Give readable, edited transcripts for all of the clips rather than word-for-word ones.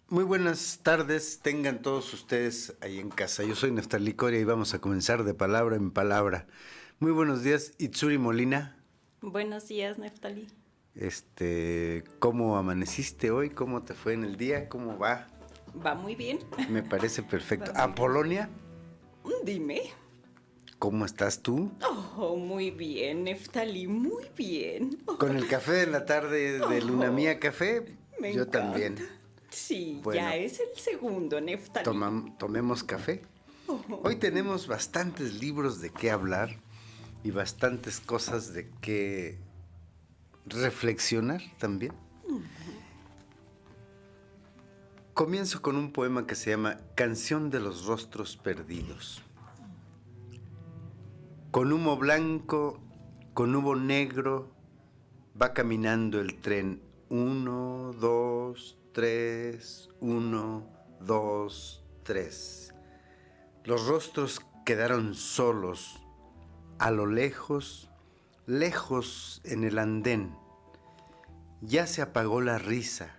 Muy buenas tardes, tengan todos ustedes ahí en casa. Yo soy Neftalí Coria y vamos a comenzar de palabra en palabra. Muy buenos días, Itsuri Molina. Buenos días, Neftalí. ¿Cómo amaneciste hoy? ¿Cómo te fue en el día? ¿Cómo va? Va muy bien. Me parece perfecto. Va muy ¿Apolonia? Dime. ¿Cómo estás tú? Oh, muy bien, Neftalí, muy bien. Con el café de la tarde de Luna Mía Café, Me yo encanta. también. Sí, Bueno, ya es el segundo, Neftalí. tomemos café. Hoy tenemos bastantes libros de qué hablar y bastantes cosas de qué reflexionar también. Comienzo con un poema que se llama Canción de los Rostros Perdidos. Con humo blanco, con humo negro, va caminando el tren. 1, 2, 3, 1, 2, 3. Los rostros quedaron solos, a lo lejos, lejos en el andén. Ya se apagó la risa,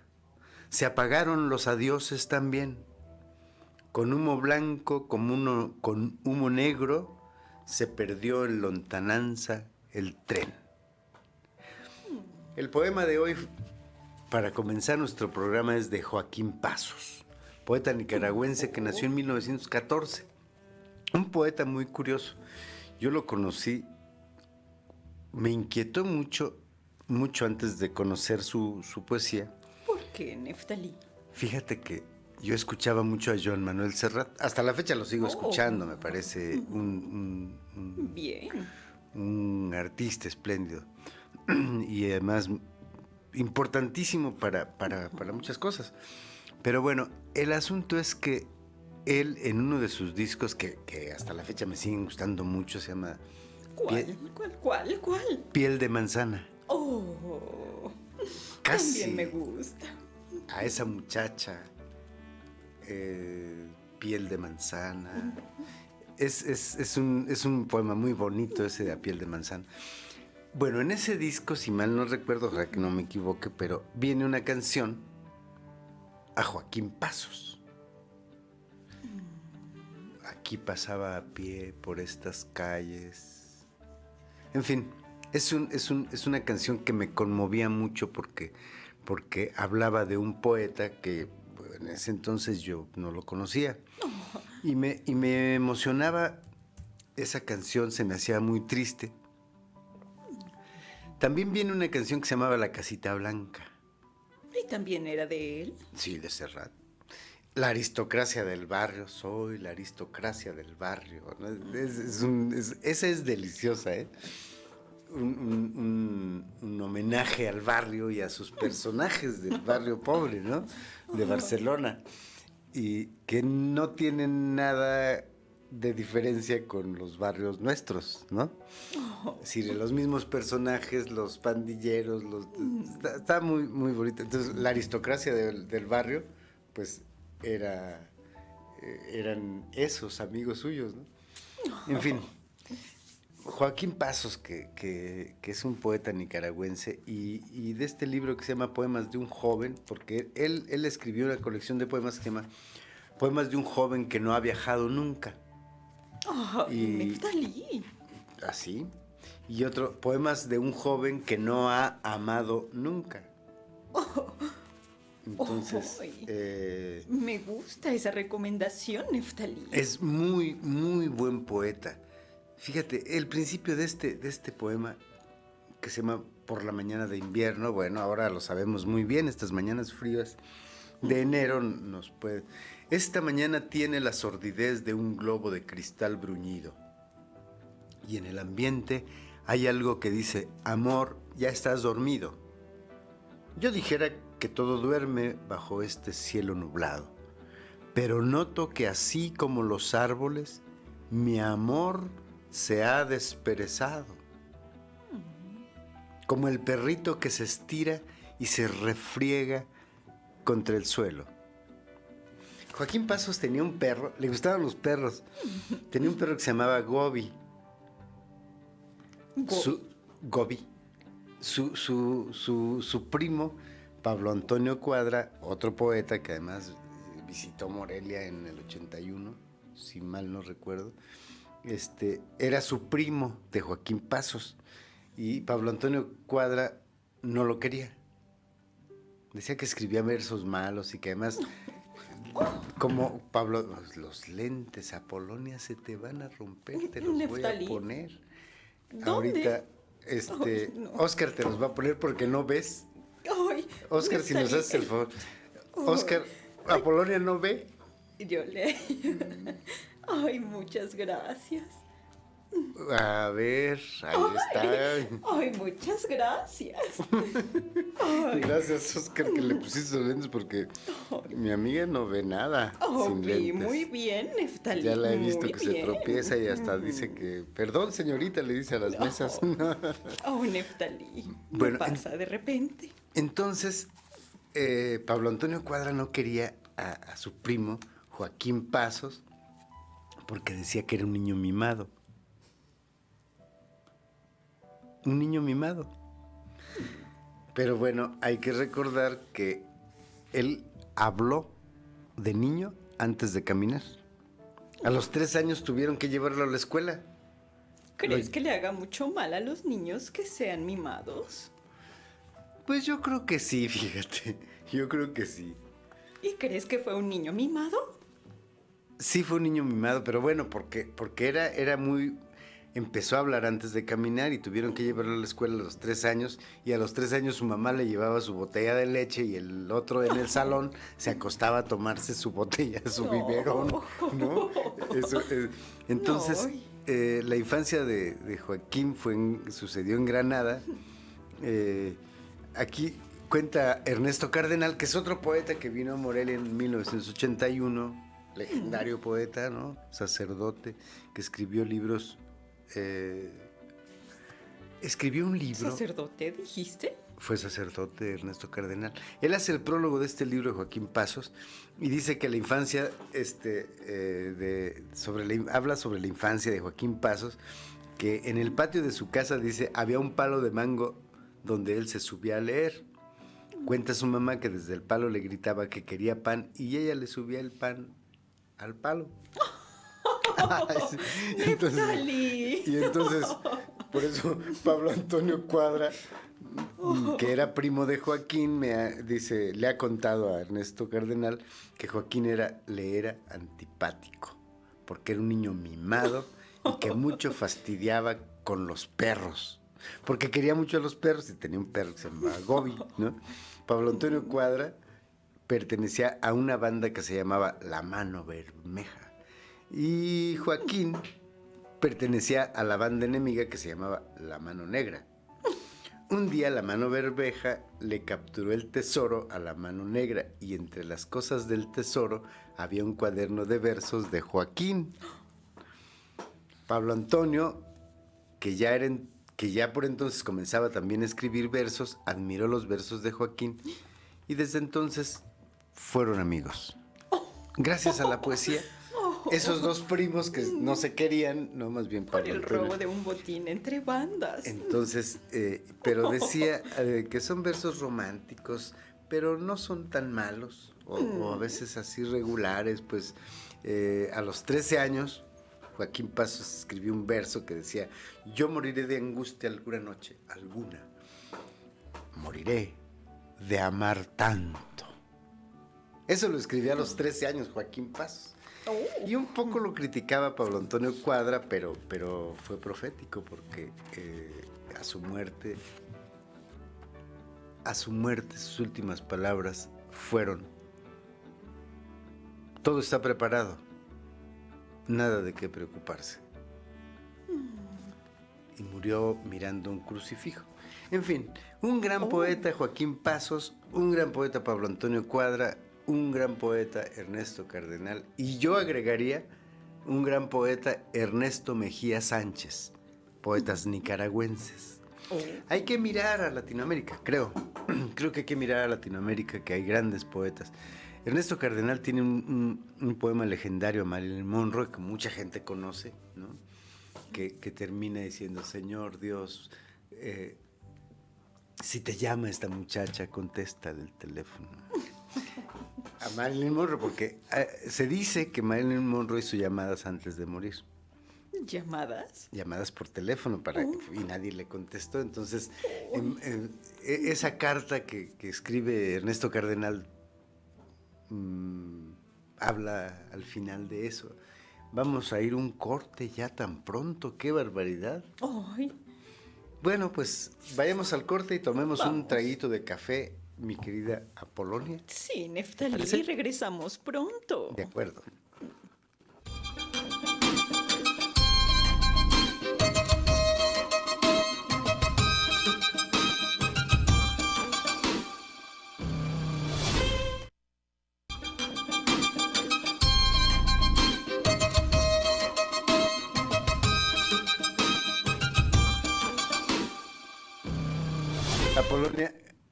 se apagaron los adioses también. Con humo blanco, con humo negro, se perdió en lontananza el tren. El poema de hoy, para comenzar nuestro programa, es de Joaquín Pasos, poeta nicaragüense que nació en 1914. Un poeta muy curioso. Yo lo conocí, me inquietó mucho antes de conocer su poesía. ¿Por qué, Neftalí? Fíjate que yo escuchaba mucho a Joan Manuel Serrat. Hasta la fecha lo sigo escuchando, me parece Bien. un artista espléndido. Y además importantísimo para muchas cosas. Pero bueno, el asunto es que él en uno de sus discos que hasta la fecha me siguen gustando mucho, se llama ¿Cuál? Piel de Manzana. Oh, Casi también me gusta. a esa muchacha, Piel de Manzana. Es un poema muy bonito ese de A Piel de Manzana. Bueno, en ese disco, si mal no recuerdo, ojalá que no me equivoque, pero viene una canción a Joaquín Pasos. Aquí pasaba a pie por estas calles. En fin, es una canción que me conmovía mucho porque hablaba de un poeta que en ese entonces yo no lo conocía. Y me emocionaba esa canción, se me hacía muy triste. También viene una canción que se llamaba La Casita Blanca. ¿Y también era de él? Sí, de Serrat. La aristocracia del barrio, soy la aristocracia del barrio, ¿no? Esa es deliciosa, ¿eh? Un homenaje al barrio y a sus personajes del barrio pobre, ¿no? De Barcelona. Y que no tienen nada de diferencia con los barrios nuestros, ¿no? Es decir, los mismos personajes, los pandilleros, está muy, muy bonito. Entonces, la aristocracia del barrio, pues, eran esos amigos suyos, ¿no? En fin, Joaquín Pasos, que es un poeta nicaragüense, y de este libro que se llama Poemas de un joven, porque él escribió una colección de poemas que se llama Poemas de un joven que no ha viajado nunca. Oh, Y Neftalí. así. Y otro, Poemas de un joven que no ha amado nunca. Entonces, Me gusta esa recomendación, Neftalí. es muy, muy buen poeta. Fíjate, el principio de este poema, que se llama Por la mañana de invierno, bueno, ahora lo sabemos muy bien, estas mañanas frías de enero nos puede... Esta mañana tiene la sordidez de un globo de cristal bruñido. Y en el ambiente hay algo que dice, amor, ya estás dormido. Yo dijera que todo duerme bajo este cielo nublado, pero noto que así como los árboles, mi amor se ha desperezado. Como el perrito que se estira y se refriega contra el suelo. Joaquín Pasos tenía un perro, le gustaban los perros. Tenía un perro que se llamaba Gobi. Gobi. Su primo Pablo Antonio Cuadra, otro poeta que además visitó Morelia en el 81, si mal no recuerdo, era su primo de Joaquín Pasos, y Pablo Antonio Cuadra no lo quería. Decía que escribía versos malos y que además, como Pablo, los lentes Apolonia se te van a romper, te los voy a Neftalí. poner. ¿Dónde? Ahorita, Ay, no. Oscar te los va a poner porque no ves. Ay, Oscar, si nos Neftalí. haces el favor. Oscar, Apolonia no ve. Yo le... Ay, muchas gracias. A ver, ahí está. Ay, muchas gracias. Ay, Gracias, Oscar, que le pusiste los lentes porque mi amiga no ve nada sin vi lentes. muy bien, Neftalí. Ya la he visto muy que se bien. tropieza y hasta dice que, perdón, señorita, le dice a las mesas. Oh, Neftalí. Bueno, Me pasa de repente. Entonces, Pablo Antonio Cuadra no quería a su primo, Joaquín Pasos, porque decía que era un niño mimado. Un niño mimado. Pero bueno, hay que recordar que él habló de niño antes de caminar. A los 3 años tuvieron que llevarlo a la escuela. ¿Crees que le haga mucho mal a los niños que sean mimados? Pues yo creo que sí, fíjate. Yo creo que sí. ¿Y crees que fue un niño mimado? Sí fue un niño mimado, pero bueno, porque era muy... Empezó a hablar antes de caminar y tuvieron que llevarlo a la escuela a los 3 años, y a los 3 años su mamá le llevaba su botella de leche y el otro en el salón se acostaba a tomarse su botella, su No. biberón, ¿no? Eso, entonces, No. la infancia de Joaquín sucedió en Granada. Aquí cuenta Ernesto Cardenal, que es otro poeta que vino a Morelia en 1981, legendario poeta, ¿no? Sacerdote, que escribió libros. Escribió un libro. ¿Sacerdote dijiste? Fue sacerdote Ernesto Cardenal. Él hace el prólogo de este libro de Joaquín Pasos y dice que la infancia, habla sobre la infancia de Joaquín Pasos, que en el patio de su casa, dice, había un palo de mango donde él se subía a leer. Cuenta su mamá que desde el palo le gritaba que quería pan y ella le subía el pan al palo. Neftalí. Y entonces, por eso Pablo Antonio Cuadra, que era primo de Joaquín, le ha contado a Ernesto Cardenal que Joaquín le era antipático, porque era un niño mimado y que mucho fastidiaba con los perros, porque quería mucho a los perros y tenía un perro que se llamaba Gobi, ¿no? Pablo Antonio Cuadra pertenecía a una banda que se llamaba La Mano Bermeja. Y Joaquín pertenecía a la banda enemiga que se llamaba La Mano Negra. Un día la Mano Bermeja le capturó el tesoro a la Mano Negra y entre las cosas del tesoro había un cuaderno de versos de Joaquín. Pablo Antonio, que ya por entonces comenzaba también a escribir versos, admiró los versos de Joaquín y desde entonces fueron amigos. Gracias a la poesía, esos dos primos que no se querían, no, más bien Por Pablo el Antonio. robo de un botín entre bandas. Entonces, pero decía que son versos románticos, pero no son tan malos, o a veces así regulares, pues a los 13 años, Joaquín Pasos escribió un verso que decía: yo moriré de angustia alguna noche, alguna, moriré de amar tanto. Eso lo escribía a los 13 años Joaquín Pasos. Y un poco lo criticaba Pablo Antonio Cuadra, pero fue profético porque a su muerte sus últimas palabras fueron: todo está preparado, nada de qué preocuparse. Y murió mirando un crucifijo. En fin, un gran poeta Joaquín Pasos, un gran poeta Pablo Antonio Cuadra, un gran poeta Ernesto Cardenal, y yo agregaría un gran poeta Ernesto Mejía Sánchez, poetas nicaragüenses. Hay que mirar a Latinoamérica, creo que hay que mirar a Latinoamérica, que hay grandes poetas. Ernesto Cardenal tiene un poema legendario a Marilyn Monroe que mucha gente conoce, ¿no? Que termina diciendo: Señor Dios, Si te llama esta muchacha, contesta el teléfono. A Marilyn Monroe, porque se dice que Marilyn Monroe hizo llamadas antes de morir. ¿Llamadas? Llamadas por teléfono y nadie le contestó. Entonces, esa carta que escribe Ernesto Cardenal habla al final de eso. Vamos a ir un corte ya tan pronto, qué barbaridad. Ay. Bueno, pues vayamos al corte y tomemos Vamos. un traguito de café, mi querida Apolonia. Sí, Neftalí, ¿Parece? regresamos pronto. De acuerdo.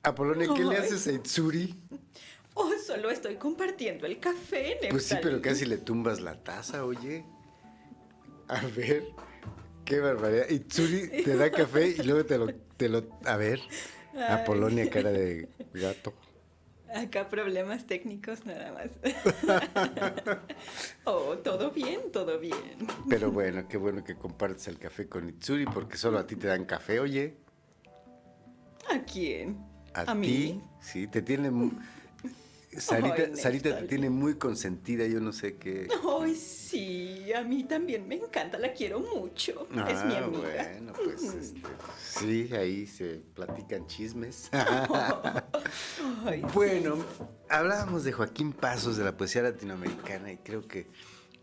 Apolonia, ¿qué le Ay. haces a Itsuri? Oh, solo estoy compartiendo el café, Neftalí. Pues sí, pero casi le tumbas la taza, oye. A ver, qué barbaridad. Itsuri te da café y luego a ver, Ay. Apolonia, cara de gato. Acá problemas técnicos nada más. Oh, todo bien, todo bien. Pero bueno, qué bueno que compartes el café con Itsuri porque solo a ti te dan café, oye. ¿A quién? A ti, mí? sí, te tiene Sarita te Neftalí. tiene muy consentida, yo no sé qué. Ay, sí, a mí también me encanta, la quiero mucho. Es mi amiga. Bueno, pues sí, ahí se platican chismes. Ay, Bueno, hablábamos de Joaquín Pasos, de la poesía latinoamericana, y creo que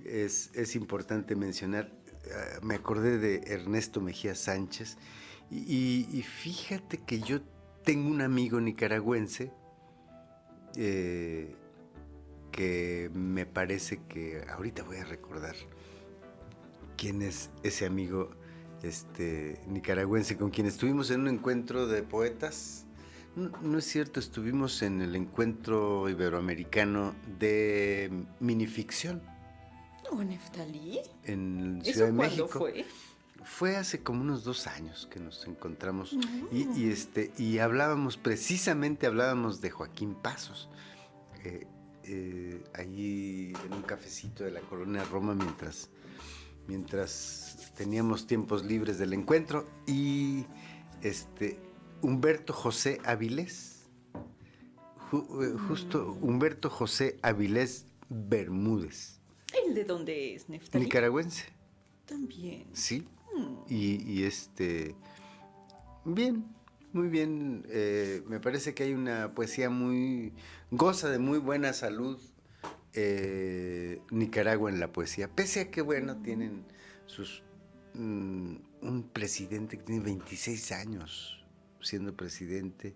es importante mencionar, me acordé de Ernesto Mejía Sánchez, y fíjate que yo tengo un amigo nicaragüense que me parece que ahorita voy a recordar quién es ese amigo nicaragüense con quien estuvimos en un encuentro de poetas. No es cierto, estuvimos en el encuentro iberoamericano de minificción Oh, Neftalí. en ¿Eso Ciudad de cuándo México. fue? Fue hace como unos 2 años que nos encontramos y hablábamos de Joaquín Pasos. Allí en un cafecito de la Colonia Roma mientras teníamos tiempos libres del encuentro y Humberto José Avilés, justo Humberto José Avilés Bermúdez, ¿El de dónde es, Neftalí? nicaragüense, También. sí, y bien, muy bien, me parece que hay una poesía goza de muy buena salud Nicaragua en la poesía, pese a que, bueno, tienen un presidente que tiene 26 años siendo presidente,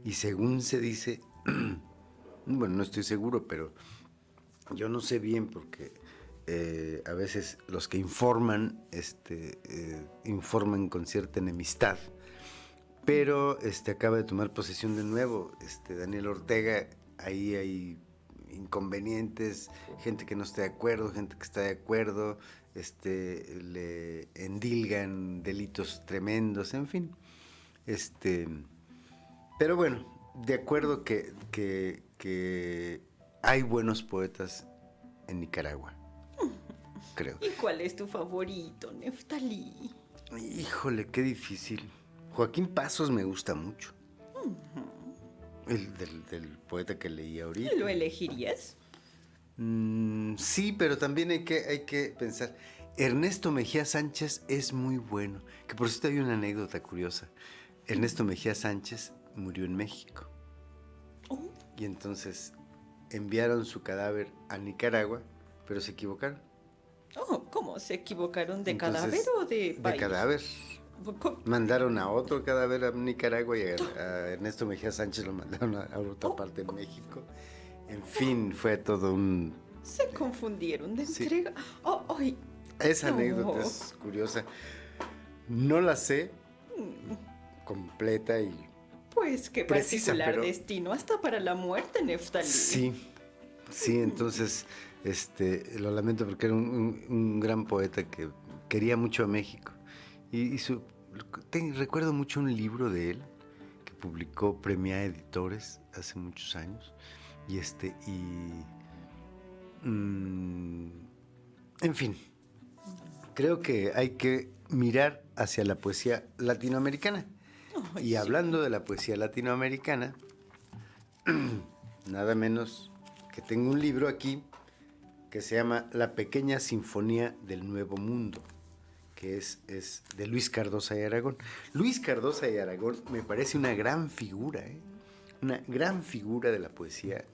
y según se dice, bueno, no estoy seguro, pero yo no sé bien porque a veces los que informan, informan con cierta enemistad, pero acaba de tomar posesión de nuevo Daniel Ortega. Ahí hay inconvenientes, gente que no está de acuerdo, gente que está de acuerdo, le endilgan delitos tremendos, en fin. Pero bueno, de acuerdo que hay buenos poetas en Nicaragua, creo. ¿Y cuál es tu favorito, Neftalí? Híjole, qué difícil. Joaquín Pasos me gusta mucho. El del poeta que leí ahorita. ¿Lo elegirías? Sí, pero también hay que pensar. Ernesto Mejía Sánchez es muy bueno. Que por cierto hay una anécdota curiosa. Ernesto Mejía Sánchez murió en México. Oh, Y entonces enviaron su cadáver a Nicaragua, pero se equivocaron. oh, ¿cómo? ¿Se equivocaron de Entonces, cadáver o de país? De cadáver. ¿Cómo? Mandaron a otro cadáver a Nicaragua y a Ernesto Mejía Sánchez lo mandaron a otra parte de México. En fin, fue todo un... Se confundieron de Sí. entrega. Oh, ay. Esa No. anécdota es curiosa. No la sé completa y... Pues qué Precisa, particular pero- destino, hasta para la muerte, Neftalí. Sí, entonces lo lamento porque era un gran poeta que quería mucho a México. Recuerdo mucho un libro de él, que publicó Premia Editores hace muchos años. En fin, creo que hay que mirar hacia la poesía latinoamericana. Ay, Y sí. hablando de la poesía latinoamericana, nada menos que tengo un libro aquí que se llama La Pequeña Sinfonía del Nuevo Mundo, que es de Luis Cardosa y Aragón. Luis Cardosa y Aragón me parece una gran figura, una gran figura de la poesía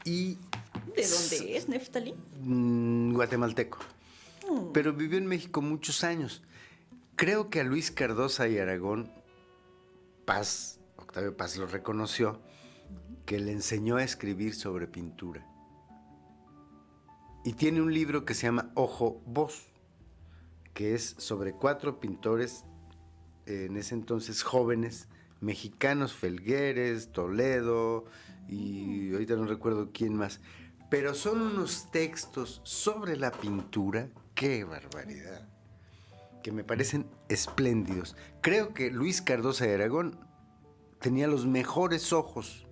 ¿De dónde es, Neftalí? guatemalteco, pero vivió en México muchos años. Creo que a Luis Cardosa y Aragón, Octavio Paz lo reconoció, que le enseñó a escribir sobre pintura. Y tiene un libro que se llama Ojo Voz, que es sobre 4 pintores, en ese entonces jóvenes, mexicanos, Felgueres, Toledo, y ahorita no recuerdo quién más. Pero son unos textos sobre la pintura, ¡qué barbaridad!, que me parecen espléndidos. Creo que Luis Cardosa de Aragón tenía los mejores ojos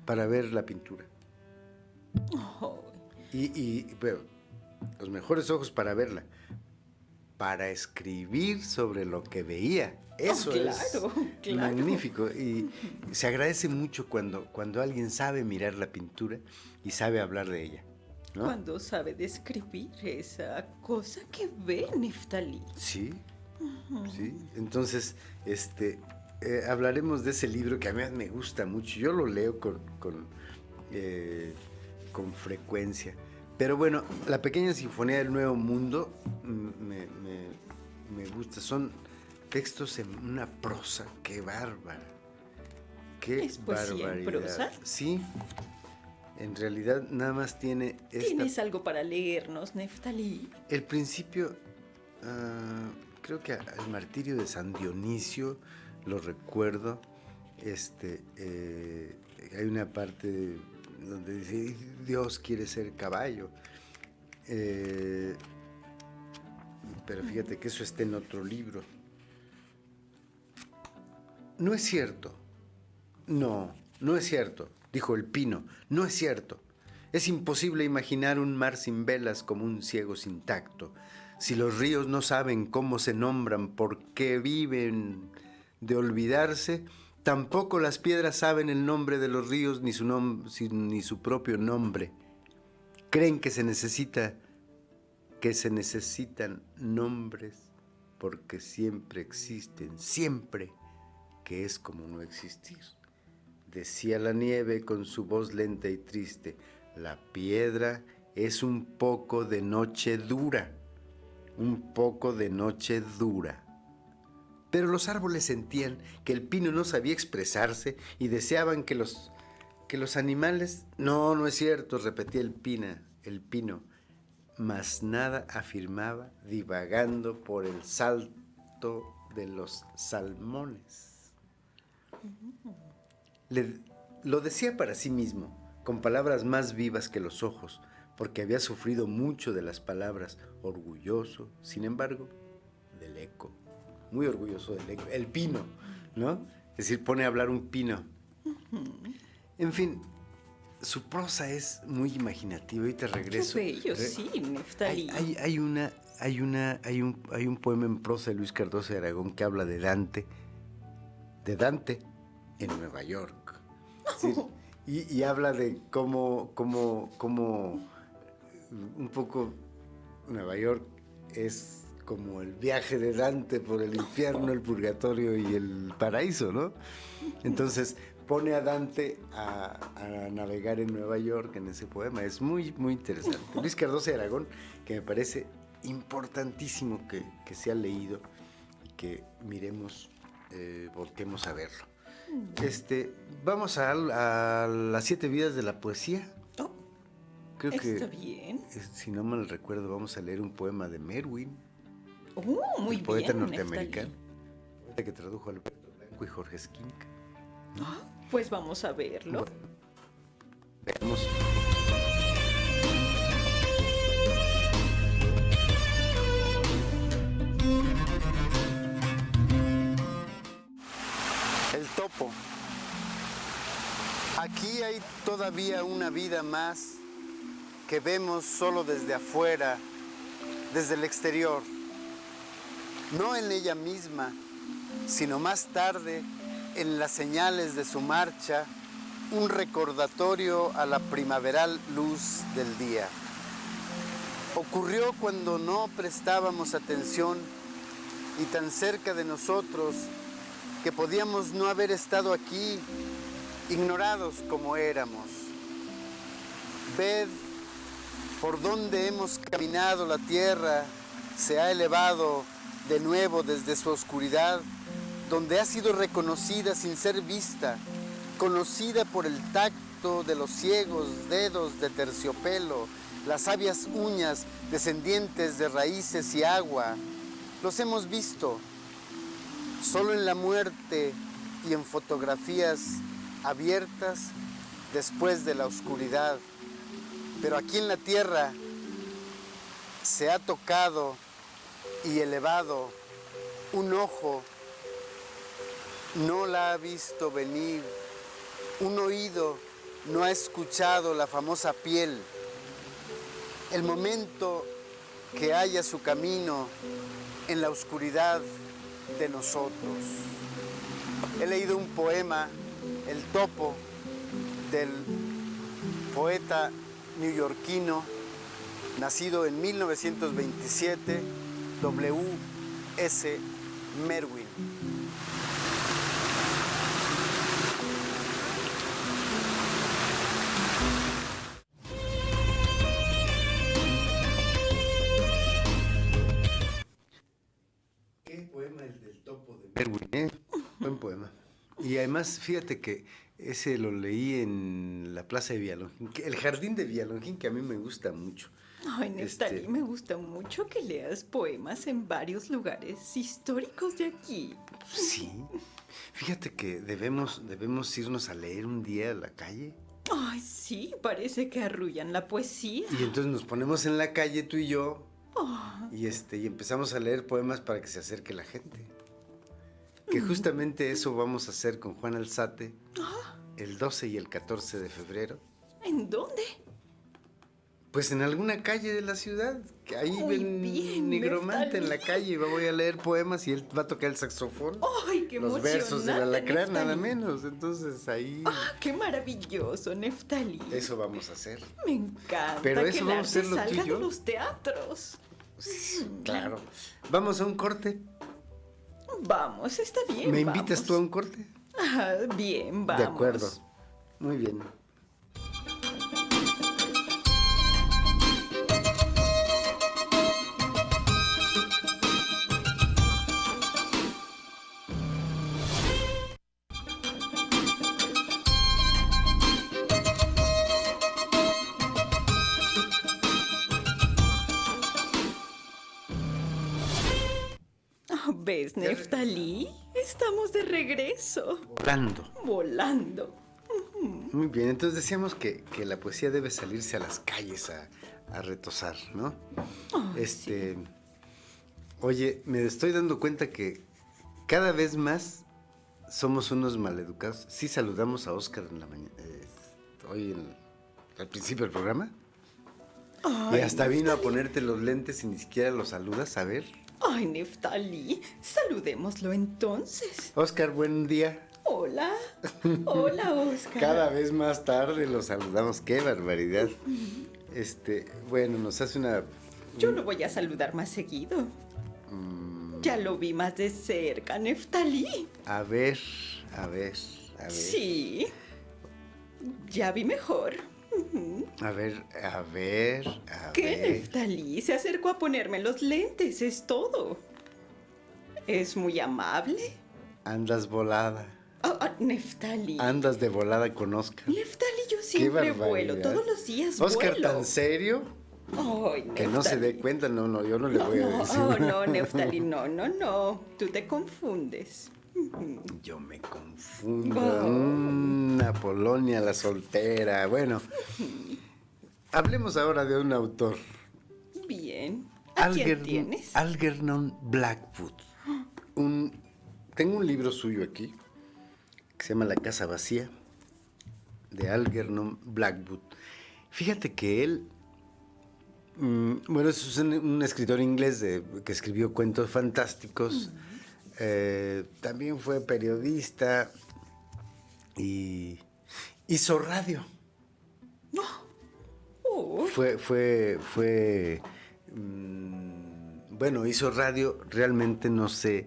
para ver la pintura. Pero, los mejores ojos para verla. Para escribir sobre lo que veía. Eso es magnífico. Y se agradece mucho cuando alguien sabe mirar la pintura y sabe hablar de ella, ¿no? Cuando sabe describir esa cosa que ve, Neftalí. Sí, sí. Entonces, hablaremos de ese libro que a mí me gusta mucho. Yo lo leo con frecuencia. Pero bueno, La Pequeña Sinfonía del Nuevo Mundo me gusta. Son textos en una prosa, qué bárbara. Qué ¿Es poesía en barbaridad. prosa? Sí. En realidad nada más tiene ¿Tienes algo para leernos, Neftalí? el principio, creo que al martirio de San Dionisio lo recuerdo. Hay una parte donde dice, Dios quiere ser caballo. Pero fíjate que eso está en otro libro. No es cierto. No es cierto, dijo el Pino. No es cierto. Es imposible imaginar un mar sin velas como un ciego sin tacto. Si los ríos no saben cómo se nombran, por qué viven de olvidarse, tampoco las piedras saben el nombre de los ríos ni su propio nombre. Creen que se necesitan nombres porque siempre existen, siempre, que es como no existir. Decía la nieve con su voz lenta y triste, la piedra es un poco de noche dura, un poco de noche dura. Pero los árboles sentían que el pino no sabía expresarse y deseaban que los animales... No es cierto, repetía el pino, mas nada afirmaba, divagando por el salto de los salmones. Lo decía para sí mismo, con palabras más vivas que los ojos, porque había sufrido mucho de las palabras, orgulloso, sin embargo, del eco. Muy orgulloso del eco. El pino, ¿no? Es decir, pone a hablar un pino. En fin, su prosa es muy imaginativa. Y te regreso. Qué bello, sí, Neftalí. Hay un poema en prosa de Luis Cardosa de Aragón que habla de Dante en Nueva York. ¿Sí? Y habla de cómo un poco Nueva York es como el viaje de Dante por el infierno, el purgatorio y el paraíso, ¿no? Entonces pone a Dante a navegar en Nueva York en ese poema. Es muy, muy interesante. Luis Cardosa de Aragón, que me parece importantísimo que sea leído y que miremos, volteemos a verlo. Vamos a las 7 vidas de la poesía. Oh, Creo que, está bien. si no mal recuerdo, vamos a leer un poema de Merwin, Muy el poeta bien, norteamericano, Neftalí. que tradujo Alberto Blanco y Jorge Esquinca. Pues vamos a verlo. Bueno, veamos. El topo. Aquí hay todavía una vida más que vemos solo desde afuera, desde el exterior. No en ella misma, sino más tarde en las señales de su marcha, un recordatorio a la primaveral luz del día. Ocurrió cuando no prestábamos atención y tan cerca de nosotros que podíamos no haber estado aquí, ignorados como éramos. Ved por donde hemos caminado la tierra, se ha elevado de nuevo desde su oscuridad, donde ha sido reconocida sin ser vista, conocida por el tacto de los ciegos dedos de terciopelo, las sabias uñas descendientes de raíces y agua. Los hemos visto solo en la muerte y en fotografías abiertas después de la oscuridad. Pero aquí en la tierra se ha tocado y elevado un ojo, no la ha visto venir, un oído no ha escuchado la famosa piel. El momento que haya su camino en la oscuridad de nosotros. He leído un poema, El Topo, del poeta neoyorquino, nacido en 1927, W.S. Merwin. Qué poema el del Topo de Merwin, ¿eh? Buen poema. Y además, fíjate que ese lo leí en la plaza de Villalongín, el jardín de Villalongín, que a mí me gusta mucho. Ay, Neftalí, me gusta mucho que leas poemas en varios lugares históricos de aquí. Sí. Fíjate que debemos irnos a leer un día a la calle. Ay, sí, parece que arrullan la poesía. Y entonces nos ponemos en la calle tú y yo Oh, y empezamos a leer poemas para que se acerque la gente. Que justamente eso vamos a hacer con Juan Alzate el 12 y el 14 de febrero. ¿en dónde? Pues en alguna calle de la ciudad, que ahí Muy ven bien, Nigromante en la Neftalí. calle, voy a leer poemas y él va a tocar el saxofón. ¡Ay, qué Los versos del emocionante, alacrán, nada Neftalí! menos. Entonces ahí ¡Ah, qué maravilloso, Neftalí! eso vamos a hacer. Me encanta Pero que eso el vamos a arte hacerlo tú y salga yo. de los teatros. Claro. Vamos a un corte. Vamos, está bien, ¿Me invitas vamos. tú a un corte? Ah, bien, vamos. De acuerdo. Muy bien. Ah, ¿ves, Neftalí? Estamos de regreso. Volando. Volando. Muy bien, entonces decíamos que la poesía debe salirse a las calles a retosar, ¿no? Oye, me estoy dando cuenta que cada vez más somos unos maleducados. Sí saludamos a Oscar en la mañana, al principio del programa. Ay, Y hasta vino a Neftalí. ponerte los lentes y ni siquiera los saludas, a ver. Ay, Neftalí, saludémoslo entonces. Oscar, buen día. Hola. Hola, Oscar. Cada vez más tarde lo saludamos, qué barbaridad. Bueno, nos hace una... Yo lo voy a saludar más seguido. Ya lo vi más de cerca, Neftalí. A ver. Sí. Ya vi mejor. A ver. ¿Qué, Neftalí? Se acercó a ponerme los lentes, es todo. Es muy amable. Andas volada. Neftalí. Andas de volada con Oscar. Neftalí, yo siempre vuelo, barbaridad. todos los días Oscar, vuelo. ¿tan serio? Ay, Que no se dé Neftalí. cuenta. No, yo no le voy a decir. No, Neftalí, no. Tú te confundes. Yo me confundo. Apolonia la soltera. Bueno, hablemos ahora de un autor. Bien. ¿A quién tienes? Algernon Blackwood. Tengo un libro suyo aquí que se llama La casa vacía, de Algernon Blackwood. Fíjate que él, bueno, es un escritor inglés que escribió cuentos fantásticos. También fue periodista y hizo radio. Bueno, hizo radio, realmente no sé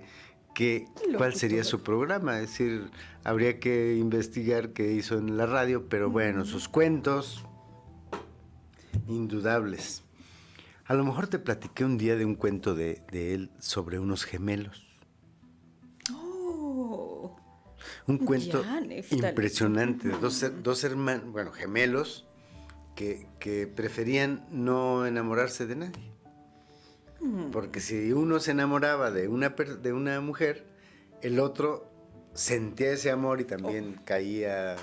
cuál sería su programa, es decir, habría que investigar qué hizo en la radio, pero bueno, sus cuentos, indudables. A lo mejor te platiqué un día de un cuento de él sobre unos gemelos. Un cuento impresionante de dos hermanos, bueno, gemelos, que preferían no enamorarse de nadie. Porque si uno se enamoraba de una mujer, el otro sentía ese amor y también caía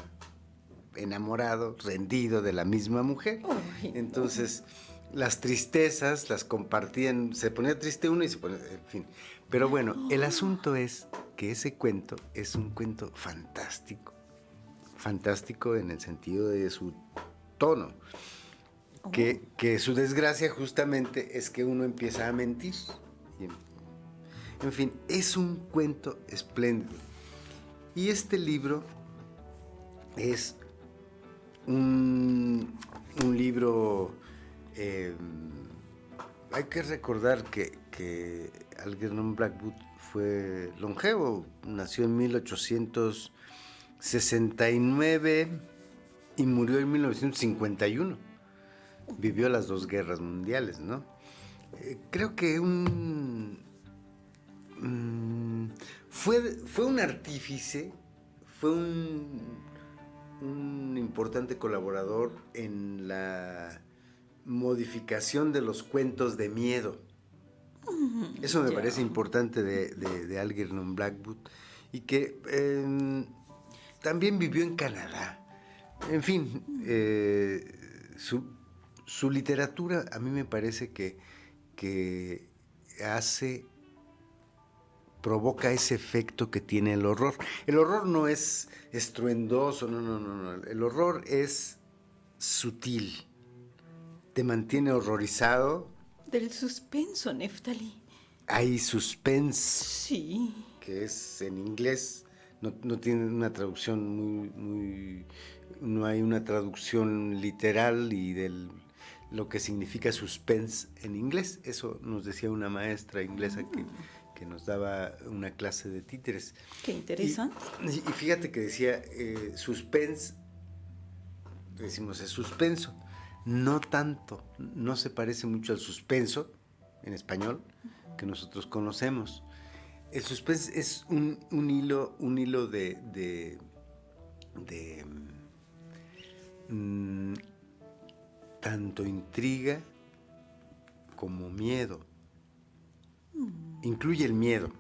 enamorado, rendido de la misma mujer. Entonces, las tristezas las compartían, se ponía triste uno y se ponía, en fin. Pero bueno, el asunto es que ese cuento es un cuento fantástico. Fantástico en el sentido de su tono. Que su desgracia justamente es que uno empieza a mentir. En fin, es un cuento espléndido. Y este libro es un libro... hay que recordar que Algernon Blackwood fue longevo, nació en 1869 y murió en 1951. Vivió las dos guerras mundiales, ¿no? Creo que fue un artífice, fue un importante colaborador en la modificación de los cuentos de miedo. Eso me parece importante de Algernon Blackwood, y que también vivió en Canadá. En fin, su literatura a mí me parece que provoca ese efecto que tiene el horror. El horror no es estruendoso, no. El horror es sutil, te mantiene horrorizado. Del suspenso, Neftali. Hay suspense, sí, que es en inglés, no tiene una traducción no hay una traducción literal lo que significa suspense en inglés. Eso nos decía una maestra inglesa que nos daba una clase de títeres. Qué interesante. Y fíjate que decía suspense, decimos es suspenso. No tanto, no se parece mucho al suspenso en español que nosotros conocemos. El suspense es un hilo de tanto intriga como miedo. Incluye el miedo.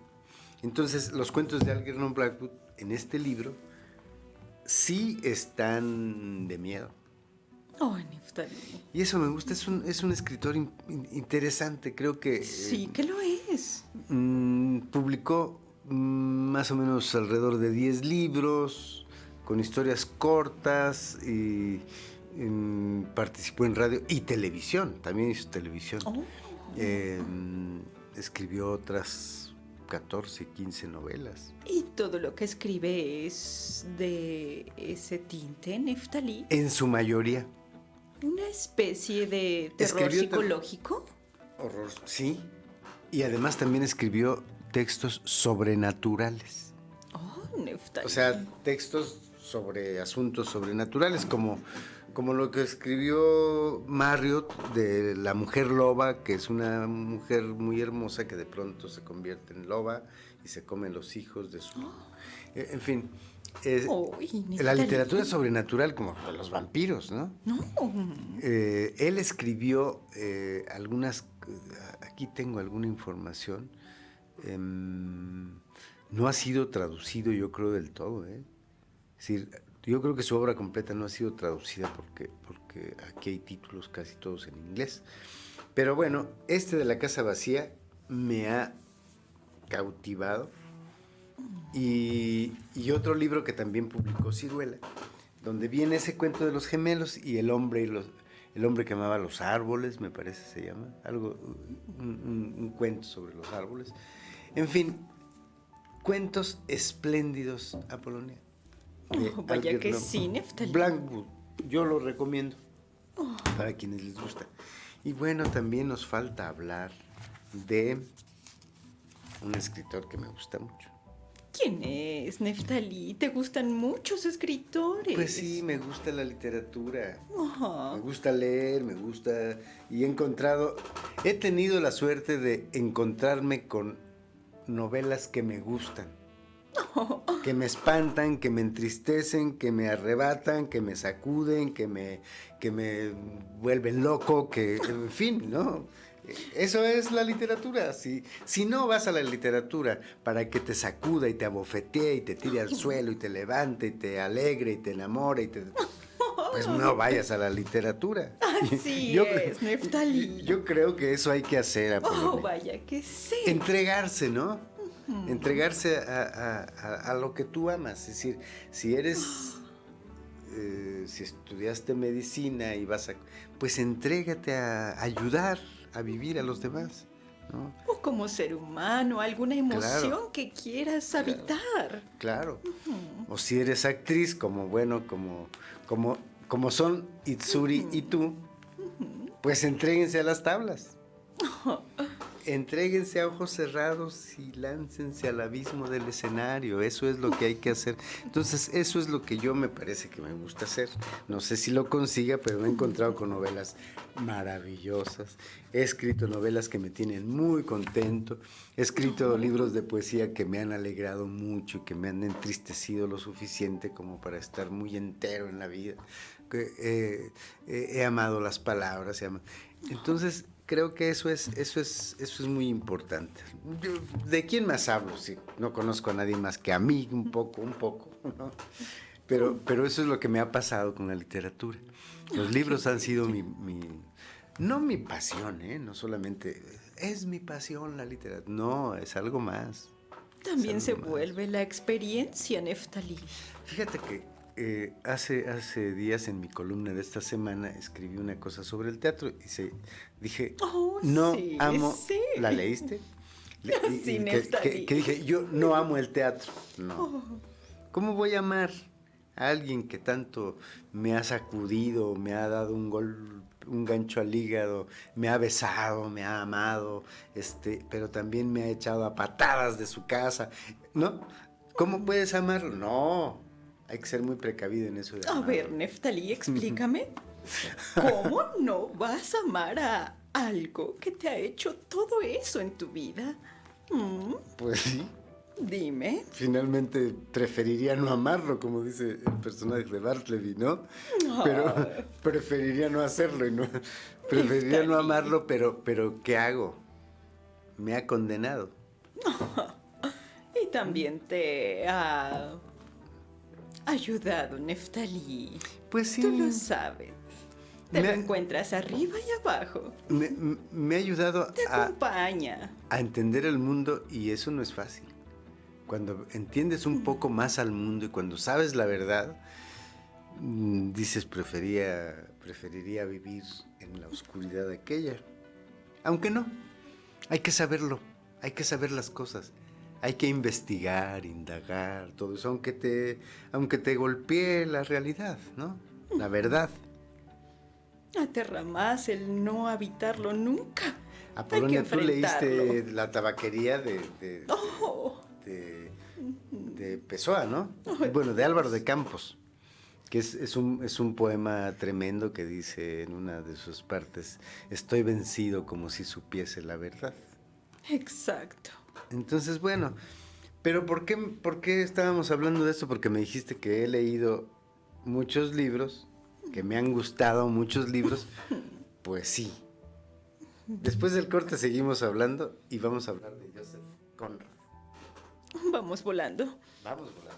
Entonces, los cuentos de Algernon Blackwood en este libro sí están de miedo. Neftali. Y eso me gusta, es un escritor interesante, creo que... Sí, que lo es. Publicó más o menos alrededor de 10 libros, con historias cortas, y participó en radio y televisión, también hizo televisión. Escribió otras 14, 15 novelas. ¿Y todo lo que escribe es de ese tinte, Neftali? En su mayoría. ¿Una especie de terror psicológico? Horror, sí. Y además también escribió textos sobrenaturales. Neftali. O sea, textos sobre asuntos sobrenaturales, como lo que escribió Marriott de la mujer loba, que es una mujer muy hermosa que de pronto se convierte en loba y se come los hijos de su... En fin, la literatura sobrenatural, como los vampiros, ¿no? Él escribió algunas... Aquí tengo alguna información. No ha sido traducido, yo creo, del todo, Es decir, yo creo que su obra completa no ha sido traducida porque aquí hay títulos casi todos en inglés. Pero bueno, este de La casa vacía me ha cautivado y Y otro libro que también publicó Ciruela, donde viene ese cuento de los gemelos y el hombre que amaba los árboles, me parece se llama, algo, un cuento sobre los árboles. En fin, cuentos espléndidos, Apolonia. Vaya que sí, Neftalí. Blackwood, yo lo recomiendo para quienes les gusta. Y bueno, también nos falta hablar de un escritor que me gusta mucho. ¿Quién es, Neftalí? ¿Te gustan muchos escritores? Pues sí, me gusta la literatura. Ajá. Me gusta leer, me gusta... Y he tenido la suerte de encontrarme con novelas que me gustan. Que me espantan, que me entristecen, que me arrebatan, que me sacuden, que me vuelven loco, en fin, ¿no? Eso es la literatura. Si no vas a la literatura para que te sacuda y te abofetee y te tire al suelo y te levante y te alegre y te enamore pues no vayas a la literatura. Así es, Neftalí. Yo creo que eso hay que hacer, Apolonia. Vaya que sí. Entregarse, ¿no? Entregarse a lo que tú amas. Es decir, si estudiaste medicina y pues entrégate a ayudar a vivir a los demás, ¿no? O como ser humano, alguna emoción que quieras habitar. Claro. O si eres actriz, como son Itsuri y tú, pues entréguense a las tablas. Entréguense a ojos cerrados y láncense al abismo del escenario. Eso es lo que hay que hacer. Entonces, eso es lo que yo me parece que me gusta hacer. No sé si lo consiga, pero me he encontrado con novelas maravillosas. He escrito novelas que me tienen muy contento. He escrito libros de poesía que me han alegrado mucho y que me han entristecido lo suficiente como para estar muy entero en la vida. He amado las palabras. Entonces, creo que eso es muy importante. ¿De quién más hablo? Si no conozco a nadie más que a mí, un poco, ¿no? Pero eso es lo que me ha pasado con la literatura. Los libros han sido no mi pasión, no solamente es mi pasión la literatura, no, es algo más. También se vuelve la experiencia, Neftalí. Fíjate que hace días en mi columna de esta semana escribí una cosa sobre el teatro y dije, amo, sí. ¿La leíste? Sí, Neftalí. Que dije, yo no amo el teatro, no. ¿Cómo voy a amar a alguien que tanto me ha sacudido, me ha dado un gancho al hígado, me ha besado, me ha amado, pero también me ha echado a patadas de su casa, ¿no? ¿Cómo puedes amarlo? No. Hay que ser muy precavido en eso de amar. A ver, Neftalí, explícame. ¿Cómo no vas a amar a algo que te ha hecho todo eso en tu vida? Pues sí. Dime. Finalmente preferiría no amarlo, como dice el personaje de Bartleby, ¿no? Pero preferiría no hacerlo y no. Preferiría no amarlo, pero ¿qué hago? Me ha condenado. Y también te ha ayudado, Neftalí. Pues sí. Tú lo sabes. Te lo encuentras arriba y abajo. Me ha ayudado te acompaña a entender el mundo y eso no es fácil. Cuando entiendes un poco más al mundo y cuando sabes la verdad, dices preferiría vivir en la oscuridad aquella. Aunque no, hay que saberlo, hay que saber las cosas. Hay que investigar, indagar, todo eso, aunque te golpee la realidad, ¿no? La verdad. Aterra más el no habitarlo nunca. Apolonia, ¿tú leíste La tabaquería de Pessoa, ¿no? Bueno, de Álvaro de Campos, que es un poema tremendo que dice en una de sus partes, estoy vencido como si supiese la verdad. Exacto. Entonces, bueno, pero ¿por qué estábamos hablando de esto? Porque me dijiste que he leído muchos libros, que me han gustado muchos libros. Pues sí. Después del corte seguimos hablando y vamos a hablar de Joseph Conrad. Vamos volando. Vamos volando.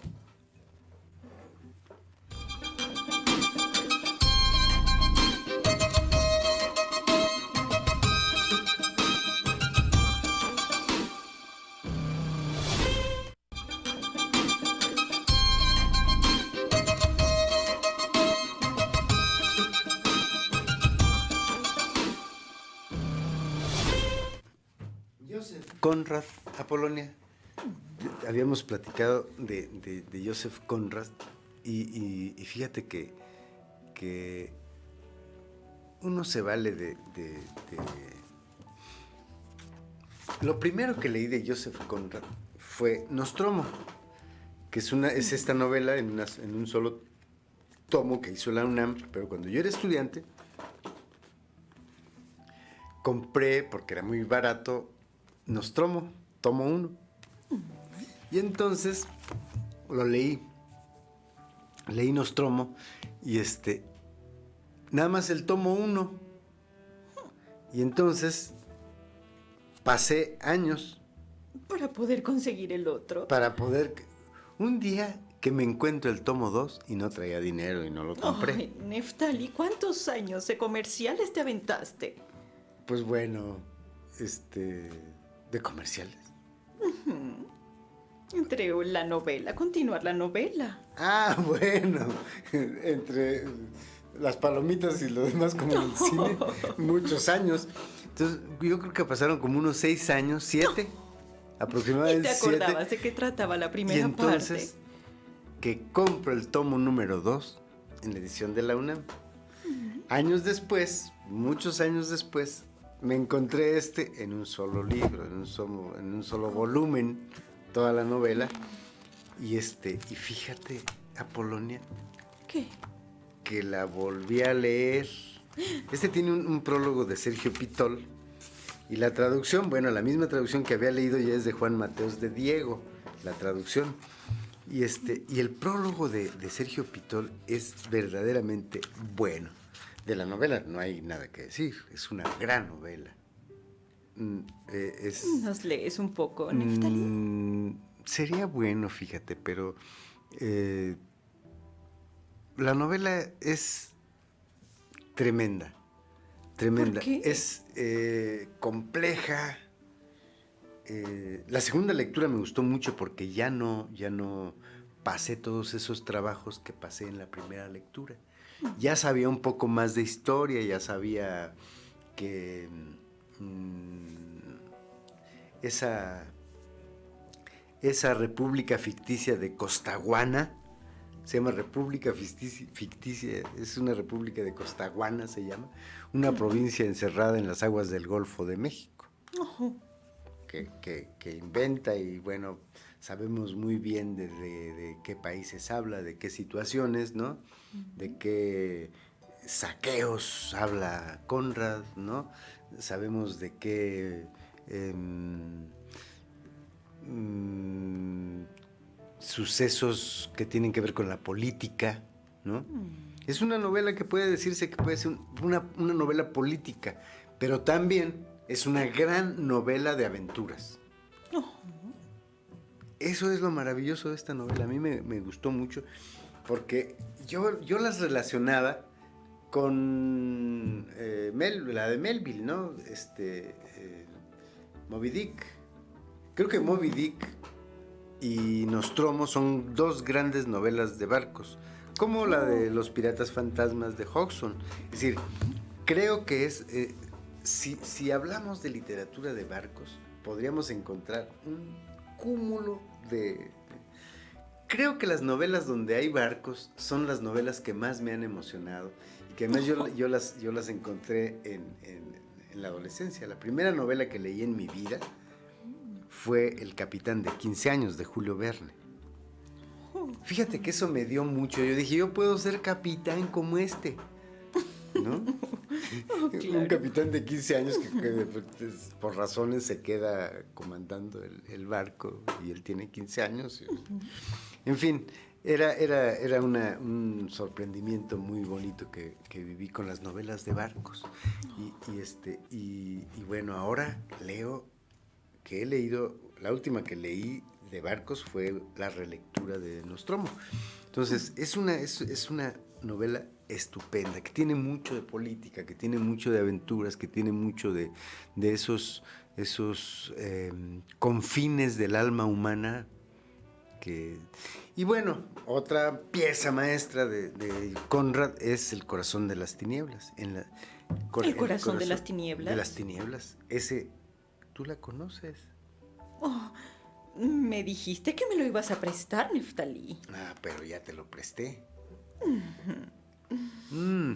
Conrad, Apolonia. Habíamos platicado de Joseph Conrad y fíjate que uno se vale Lo primero que leí de Joseph Conrad fue Nostromo, que es esta novela en un solo tomo que hizo la UNAM, pero cuando yo era estudiante compré, porque era muy barato, Nostromo, tomo 1. Y entonces lo leí Nostromo y nada más el tomo 1. Y entonces pasé años Para poder conseguir el otro. para poder... Un día que me encuentro el tomo 2 y no traía dinero y no lo compré. Ay, Neftali, ¿cuántos años de comerciales te aventaste? Pues bueno, de comerciales. Entre la novela, continuar la novela. Ah, bueno, entre las palomitas y lo demás como en el cine, muchos años. Entonces, yo creo que pasaron como unos 6 años, 7, ¿Y aproximadamente te 7. acordabas de qué trataba la Y primera entonces, que compro el tomo número 2 en la edición de la UNAM. Años después, muchos años después, me encontré en un solo libro, en un solo volumen, toda la novela. Y fíjate, Apolonia, ¿Qué? que la volví a leer. Tiene un prólogo de Sergio Pitol. Y la traducción, bueno, la misma traducción que había leído ya es de Juan Mateos de Diego, la traducción. Y el prólogo de Sergio Pitol es verdaderamente bueno. De la novela no hay nada que decir, es una gran novela. ¿Nos lees un poco, Neftali? Sería bueno, fíjate, pero la novela es tremenda. ¿Por qué? Es compleja. La segunda lectura me gustó mucho porque ya no pasé todos esos trabajos que pasé en la primera lectura. Ya sabía un poco más de historia, ya sabía que esa república ficticia de Costaguana, se llama República Ficticia, es una república de Costaguana, se llama, una provincia encerrada en las aguas del Golfo de México, que inventa y bueno, sabemos muy bien de qué países habla, de qué situaciones, ¿no? De qué saqueos habla Conrad, ¿no? Sabemos de qué sucesos que tienen que ver con la política, ¿no? Es una novela que puede decirse que puede ser una novela política, pero también es una gran novela de aventuras. Eso es lo maravilloso de esta novela. A mí me gustó mucho porque yo las relacionaba con la de Melville, ¿no? Moby Dick. Creo que Moby Dick y Nostromo son dos grandes novelas de barcos, como la de Los Piratas Fantasmas de Hodgson. Es decir, creo que si hablamos de literatura de barcos, podríamos encontrar un cúmulo creo que las novelas donde hay barcos son las novelas que más me han emocionado y que además yo las encontré en la adolescencia. La primera novela que leí en mi vida fue El Capitán de 15 años de Julio Verne. Fíjate que eso me dio mucho. Yo dije, yo puedo ser capitán como ¿no? Claro. Un capitán de 15 años que por razones se queda comandando el barco y él tiene 15 años. En fin, era un sorprendimiento muy bonito que viví con las novelas de barcos. Y bueno, ahora he leído, la última que leí de barcos fue la relectura de Nostromo. Entonces, es una novela estupenda, que tiene mucho de política, que tiene mucho de aventuras, que tiene mucho de esos confines del alma humana. Y bueno, otra pieza maestra de Conrad es El Corazón de las Tinieblas. ¿El Corazón de las Tinieblas? De las Tinieblas. ¿Tú la conoces? Oh, me dijiste que me lo ibas a prestar, Neftalí. Ah, pero ya te lo presté. Mm.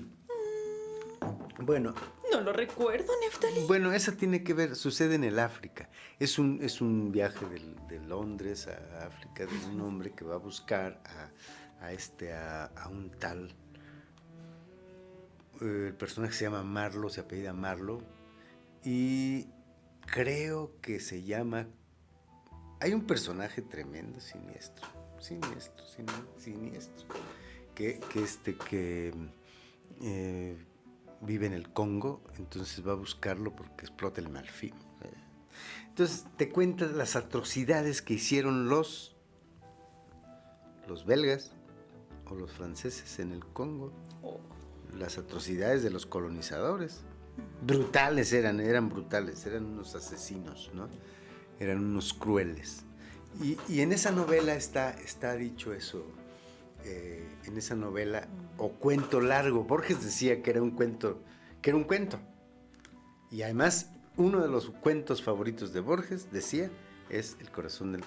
Bueno, No lo recuerdo, Neftalí. bueno, esa tiene que ver, sucede en el África. Es un viaje de Londres a África de un hombre que va a buscar a un tal. El personaje se llama Marlowe, se apellida Marlowe. Y creo que se llama. Hay un personaje tremendo, siniestro. Siniestro. Que vive en el Congo, entonces va a buscarlo porque explota el marfil. Entonces te cuentas las atrocidades que hicieron los belgas o los franceses en el Congo, las atrocidades de los colonizadores. Brutales eran brutales, eran unos asesinos, ¿no? Eran unos crueles. Y en esa novela está dicho eso. En esa novela o cuento largo, Borges decía que era un cuento. Y además, uno de los cuentos favoritos de Borges, decía, es el corazón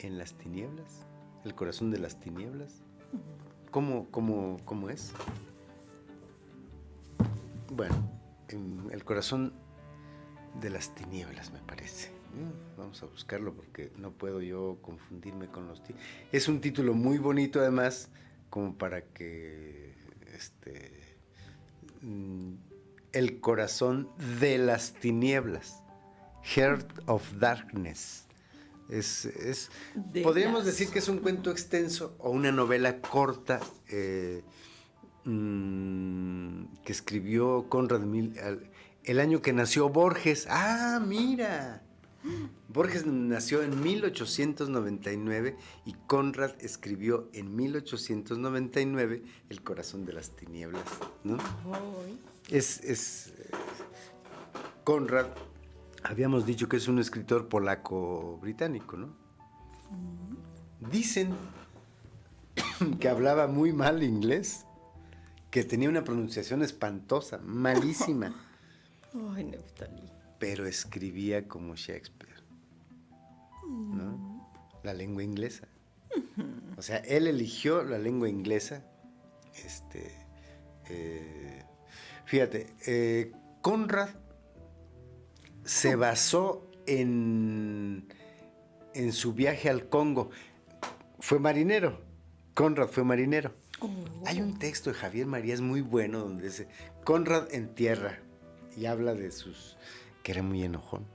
en las tinieblas. El corazón de las tinieblas. ¿Cómo es? Bueno, el corazón de las tinieblas, me parece. Vamos a buscarlo porque no puedo yo confundirme con los títulos. Es un título muy bonito, además, como para que el corazón de las tinieblas, Heart of Darkness. Podríamos decir que es un cuento extenso o una novela corta que escribió Conrad el año que nació Borges. ¡Ah, mira! Borges nació en 1899 y Conrad escribió en 1899 El corazón de las tinieblas, ¿no? Conrad, habíamos dicho que es un escritor polaco-británico, ¿no? Dicen que hablaba muy mal inglés, que tenía una pronunciación espantosa, malísima. Ay, Neftalí. Pero escribía como Shakespeare, ¿no? La lengua inglesa. O sea, él eligió la lengua inglesa. Fíjate, Conrad se basó en su viaje al Congo. Fue marinero. Conrad fue marinero. Hay un texto de Javier Marías muy bueno donde dice Conrad en tierra y habla de que era muy enojón.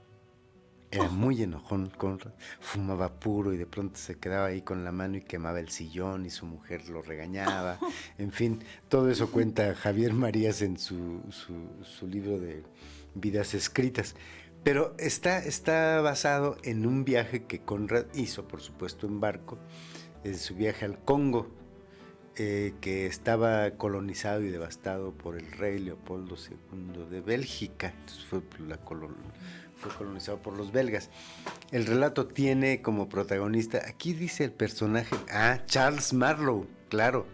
Era muy enojón Conrad. Fumaba puro y de pronto se quedaba ahí con la mano y quemaba el sillón y su mujer lo regañaba. En fin, todo eso cuenta Javier Marías en su libro de Vidas Escritas. Pero está basado en un viaje que Conrad hizo, por supuesto, en barco, en su viaje al Congo, que estaba colonizado y devastado por el rey Leopoldo II de Bélgica. Entonces fue colonizado por los belgas. El relato tiene como protagonista, aquí dice el personaje, Charles Marlowe, claro.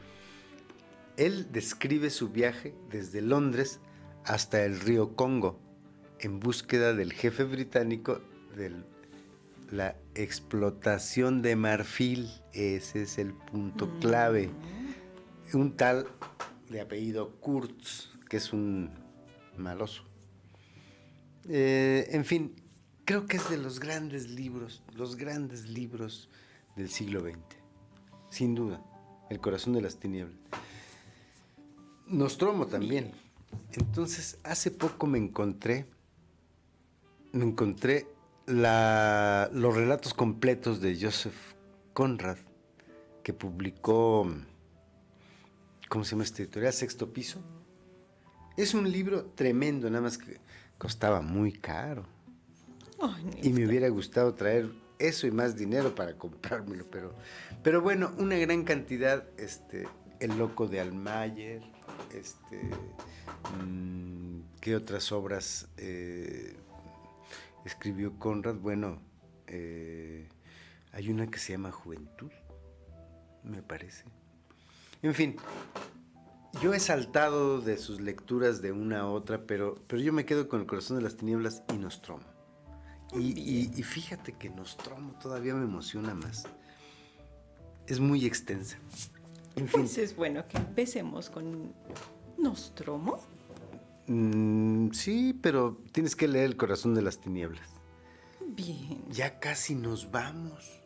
Él describe su viaje desde Londres hasta el río Congo, en búsqueda del jefe británico de la explotación de marfil. Ese es el punto clave. Un tal de apellido Kurtz, que es un maloso. En fin, creo que es de los grandes libros del siglo XX. Sin duda, El corazón de las tinieblas. Nostromo también. Entonces, hace poco me encontré los relatos completos de Joseph Conrad, que publicó, ¿cómo se llama esta editorial? Sexto Piso. Es un libro tremendo, nada más que costaba muy caro. Y me hubiera gustado traer eso y más dinero para comprármelo, pero bueno, una gran cantidad, El loco de Almayer, ¿qué otras obras escribió Conrad? Bueno, hay una que se llama Juventud, me parece. En fin, yo he saltado de sus lecturas de una a otra, pero yo me quedo con El corazón de las tinieblas y Nostromo. Y fíjate que Nostromo todavía me emociona más. Es muy extensa. En fin. Pues es bueno que empecemos con Nostromo. Sí, pero tienes que leer El corazón de las tinieblas. Bien. Ya casi nos vamos.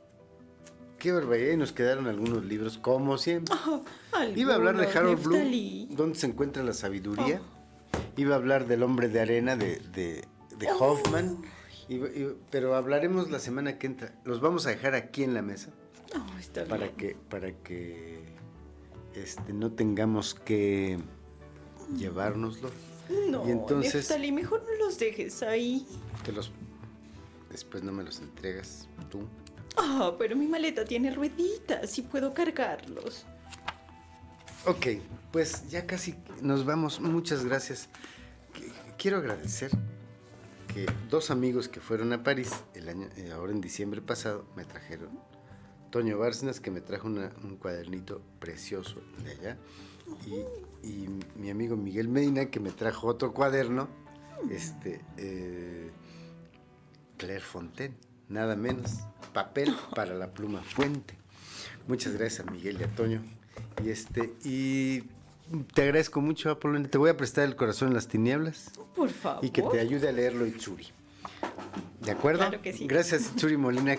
Qué barbaridad, y nos quedaron algunos libros, como siempre. Iba a hablar de Harold Bloom, ¿Dónde se encuentra la sabiduría? Iba a hablar del Hombre de arena de Hoffman, pero hablaremos la semana que entra. Los vamos a dejar aquí en la mesa Está para bien. que no tengamos que llevárnoslo. No, y entonces Neftali, mejor no los dejes ahí. después no me los entregas tú. Pero mi maleta tiene rueditas y puedo cargarlos. Ok, pues ya casi nos vamos. Muchas gracias. Quiero agradecer que 2 amigos que fueron a París ahora en diciembre pasado me trajeron. Toño Bárcenas, que me trajo un cuadernito precioso de allá, y mi amigo Miguel Medina, que me trajo otro cuaderno, Claire Fontaine, nada menos, papel para la pluma fuente. Muchas gracias a Miguel y a Toño. Y te agradezco mucho, Apolonio. Te voy a prestar El corazón en las tinieblas. Por favor. Y que te ayude a leerlo Itsuri. ¿De acuerdo? Claro que sí. Gracias, Itsuri Molina.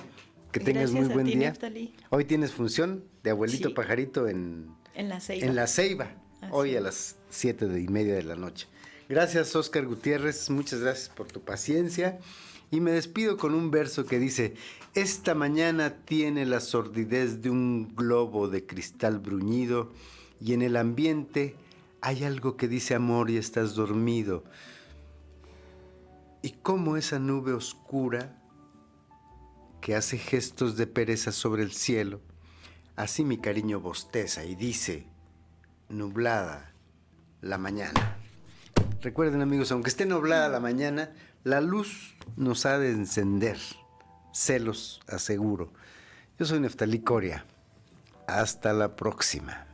Que tengas muy buen día. Neftali. Hoy tienes función de Abuelito Sí. Pajarito en La Ceiba. La Ceiba. Así Hoy a es. las 7:30 de la noche. Gracias, Óscar Gutiérrez. Muchas gracias por tu paciencia. Y me despido con un verso que dice: esta mañana tiene la sordidez de un globo de cristal bruñido, y en el ambiente hay algo que dice amor y estás dormido. Y como esa nube oscura que hace gestos de pereza sobre el cielo, así mi cariño bosteza y dice: nublada la mañana. Recuerden, amigos, aunque esté nublada la mañana, la luz nos ha de encender. Se los aseguro. Yo soy Neftali Coria. Hasta la próxima.